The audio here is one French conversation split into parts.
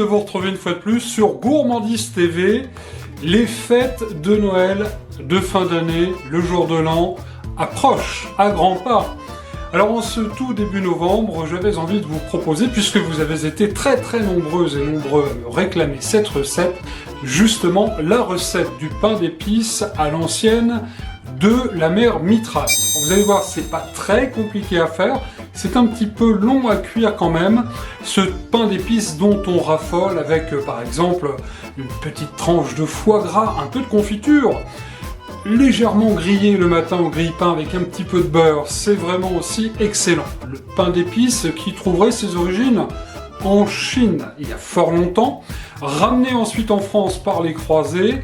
de vous retrouver une fois de plus sur Gourmandise TV. Les fêtes de Noël, de fin d'année, le jour de l'an, approchent à grands pas. Alors en ce tout début novembre, j'avais envie de vous proposer, puisque vous avez été très nombreuses et nombreux à me réclamer cette recette, justement la recette du pain d'épices à l'ancienne de la mère Mitraille. Vous allez voir, c'est pas très compliqué à faire, c'est un petit peu long à cuire quand même, ce pain d'épices dont on raffole avec par exemple une petite tranche de foie gras, un peu de confiture, légèrement grillé le matin au grille-pain avec un petit peu de beurre, c'est vraiment aussi excellent. Le pain d'épices qui trouverait ses origines en Chine il y a fort longtemps, ramené ensuite en France par les croisés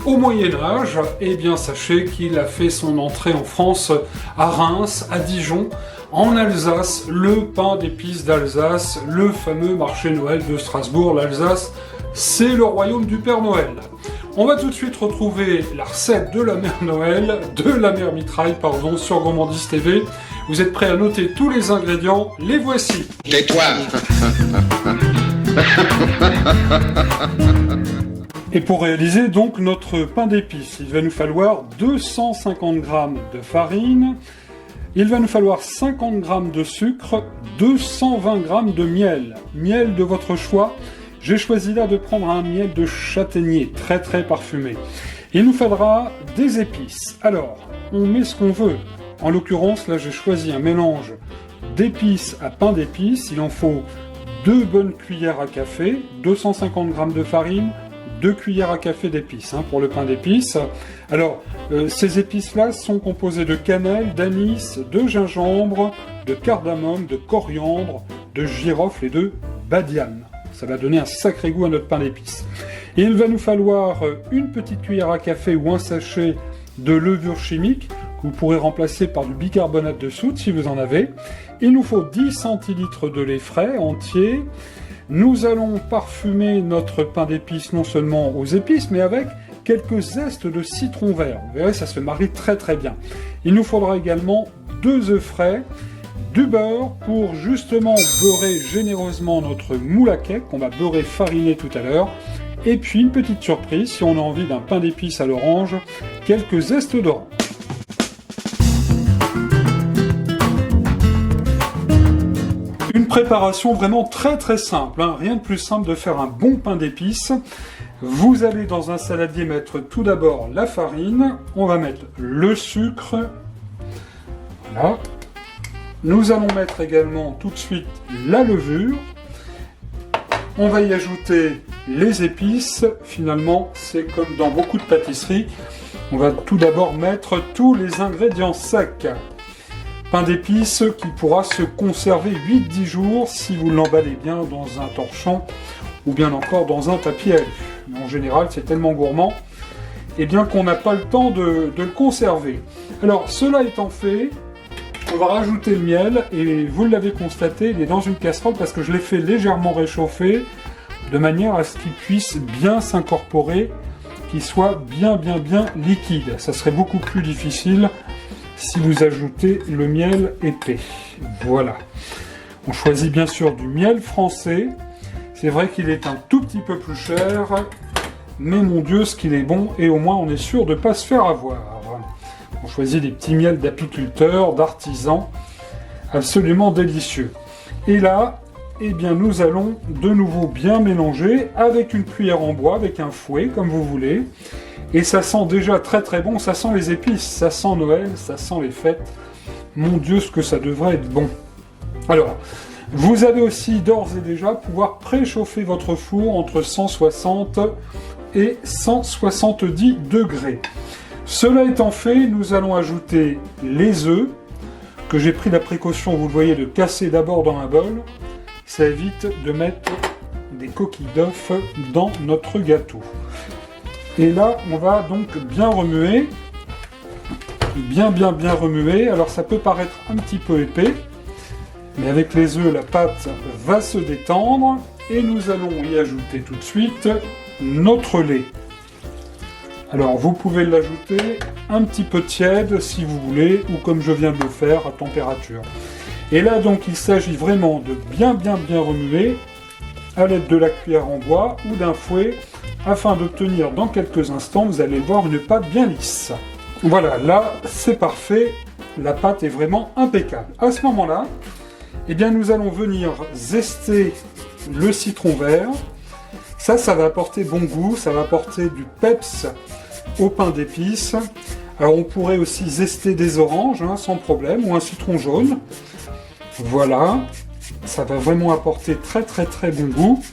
au Moyen-Âge, et bien sachez qu'il a fait son entrée en France à Reims, à Dijon, en Alsace, le pain d'épices d'Alsace, le fameux marché Noël de Strasbourg. L'Alsace, c'est le royaume du Père Noël. On va tout de suite retrouver la recette de la mère Noël, de la mère Mitraille, pardon, sur Gourmandise TV. Vous êtes prêts à noter tous les ingrédients? Les voici. Tais-toi. Et pour réaliser donc notre pain d'épices, il va nous falloir 250 g de farine, il va nous falloir 50 g de sucre, 220 g de miel, miel de votre choix. J'ai choisi là de prendre un miel de châtaignier, très parfumé. Il nous faudra des épices. Alors, on met ce qu'on veut. En l'occurrence, là j'ai choisi un mélange d'épices à pain d'épices. Il en faut 2 bonnes cuillères à café, 250 g de farine, 2 cuillères à café d'épices pour le pain d'épices. Alors, ces épices-là sont composées de cannelle, d'anis, de gingembre, de cardamome, de coriandre, de girofle et de badiane. Ça va donner un sacré goût à notre pain d'épices. Et il va nous falloir une petite cuillère à café ou un sachet de levure chimique, que vous pourrez remplacer par du bicarbonate de soude si vous en avez. Il nous faut 10 centilitres de lait frais entier. Nous allons parfumer notre pain d'épices non seulement aux épices, mais avec quelques zestes de citron vert. Vous verrez, ça se marie très bien. Il nous faudra également 2 œufs frais, du beurre pour justement beurrer généreusement notre moule à cake qu'on va beurrer fariné tout à l'heure. Et puis une petite surprise, si on a envie d'un pain d'épices à l'orange, quelques zestes d'orange. Une préparation vraiment très simple, rien de plus simple de faire un bon pain d'épices. Vous allez dans un saladier mettre tout d'abord la farine, on va mettre le sucre, voilà. Nous allons mettre également tout de suite la levure, on va y ajouter les épices. Finalement c'est comme dans beaucoup de pâtisseries, on va tout d'abord mettre tous les ingrédients secs. Pain d'épices qui pourra se conserver 8-10 jours si vous l'emballez bien dans un torchon ou bien encore dans un papier alu. Mais en général, c'est tellement gourmand et bien qu'on n'a pas le temps de le conserver. Alors, cela étant fait, on va rajouter le miel et vous l'avez constaté, il est dans une casserole parce que je l'ai fait légèrement réchauffer de manière à ce qu'il puisse bien s'incorporer, qu'il soit bien liquide. Ça serait beaucoup plus difficile si vous ajoutez le miel épais. Voilà. On choisit bien sûr du miel français. C'est vrai qu'il est un tout petit peu plus cher, mais mon Dieu, ce qu'il est bon, et au moins on est sûr de ne pas se faire avoir. On choisit des petits miels d'apiculteurs, d'artisans, absolument délicieux. Et là, eh bien, nous allons de nouveau bien mélanger avec une cuillère en bois, avec un fouet, comme vous voulez. Et ça sent déjà très bon, ça sent les épices, ça sent Noël, ça sent les fêtes. Mon Dieu, ce que ça devrait être bon. Alors, vous allez aussi d'ores et déjà pouvoir préchauffer votre four entre 160 et 170 degrés. Cela étant fait, nous allons ajouter les œufs, que j'ai pris la précaution, vous le voyez, de casser d'abord dans un bol. Ça évite de mettre des coquilles d'œufs dans notre gâteau. Et là, on va donc bien remuer, bien remuer. Alors ça peut paraître un petit peu épais, mais avec les œufs, la pâte va se détendre. Et nous allons y ajouter tout de suite notre lait. Alors vous pouvez l'ajouter un petit peu tiède si vous voulez, ou comme je viens de le faire, à température. Et là donc il s'agit vraiment de bien remuer à l'aide de la cuillère en bois ou d'un fouet afin d'obtenir dans quelques instants, vous allez voir, une pâte bien lisse. Voilà, là c'est parfait, la pâte est vraiment impeccable. À ce moment-là, eh bien, nous allons venir zester le citron vert. Ça va apporter bon goût, ça va apporter du peps au pain d'épices. Alors on pourrait aussi zester des oranges, hein, sans problème, ou un citron jaune. Voilà, ça va vraiment apporter très bon goût.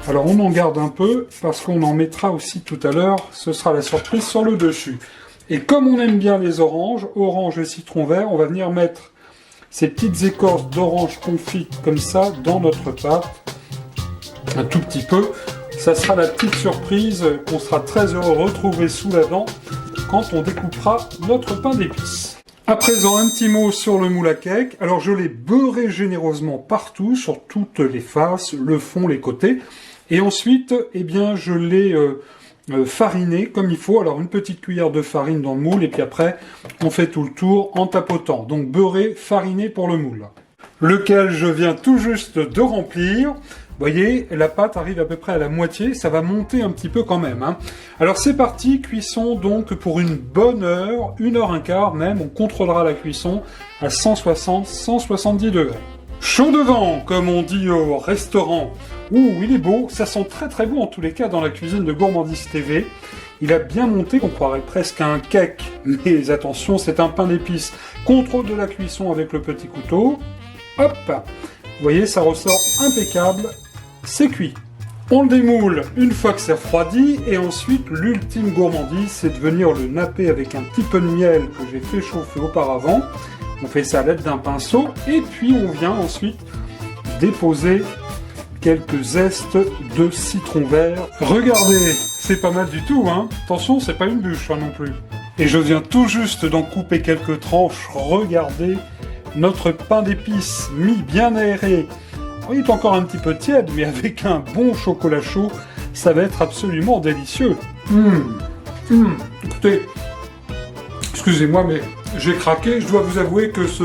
Alors on en garde un peu, parce qu'on en mettra aussi tout à l'heure, ce sera la surprise sur le dessus. Et comme on aime bien les oranges, orange et citron vert, on va venir mettre ces petites écorces d'orange confites comme ça dans notre pâte. Un tout petit peu. Ça sera la petite surprise qu'on sera très heureux de retrouver sous la dent quand on découpera notre pain d'épices. À présent, un petit mot sur le moule à cake. Alors je l'ai beurré généreusement partout, sur toutes les faces, le fond, les côtés. Et ensuite, eh bien, je l'ai fariné comme il faut. Alors une petite cuillère de farine dans le moule et puis après, on fait tout le tour en tapotant. Donc beurré, fariné pour le moule. Lequel je viens tout juste de remplir. Vous voyez, la pâte arrive à peu près à la moitié, ça va monter un petit peu quand même. Hein. Alors c'est parti, cuisson donc pour une bonne heure, 1h15 même, on contrôlera la cuisson à 160-170 degrés. Chaud devant, comme on dit au restaurant. Ouh, il est beau, ça sent très bon en tous les cas dans la cuisine de Gourmandise TV. Il a bien monté, on croirait presque à un cake, mais attention, c'est un pain d'épices. Contrôle de la cuisson avec le petit couteau. Hop, vous voyez, ça ressort impeccable. C'est cuit. On le démoule une fois que c'est refroidi et ensuite l'ultime gourmandise c'est de venir le napper avec un petit peu de miel que j'ai fait chauffer auparavant. On fait ça à l'aide d'un pinceau et puis on vient ensuite déposer quelques zestes de citron vert. Regardez, c'est pas mal du tout, hein. Attention, c'est pas une bûche hein, non plus. Et je viens tout juste d'en couper quelques tranches. Regardez notre pain d'épices mis bien aéré. Il est encore un petit peu tiède, mais avec un bon chocolat chaud, ça va être absolument délicieux. Écoutez, excusez-moi, mais j'ai craqué. Je dois vous avouer que ce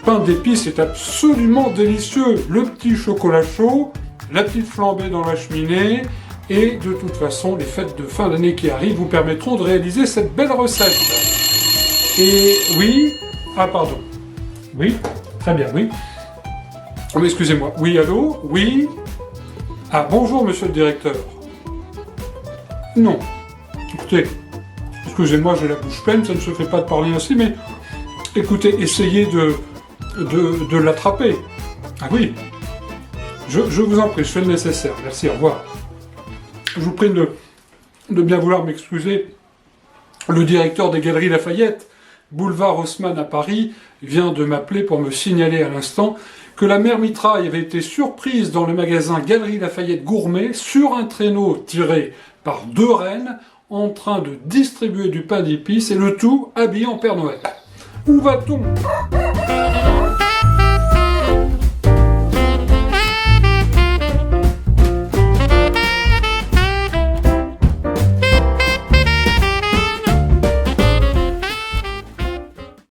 pain d'épices est absolument délicieux. Le petit chocolat chaud, la petite flambée dans la cheminée, et de toute façon, les fêtes de fin d'année qui arrivent vous permettront de réaliser cette belle recette. Et oui, ah pardon, oui, très bien, oui. Oh, excusez-moi. Oui, allô? Oui? Ah, bonjour, monsieur le directeur. Non. Écoutez, excusez-moi, j'ai la bouche pleine, ça ne se fait pas de parler ainsi, mais écoutez, essayez de l'attraper. Ah oui. Je vous en prie, je fais le nécessaire. Merci, au revoir. Je vous prie de bien vouloir m'excuser. Le directeur des Galeries Lafayette, boulevard Haussmann à Paris, vient de m'appeler pour me signaler à l'instant que la mère Mitraille avait été surprise dans le magasin Galerie Lafayette Gourmet sur un traîneau tiré par 2 rennes en train de distribuer du pain d'épices et le tout habillé en Père Noël. Où va-t-on ?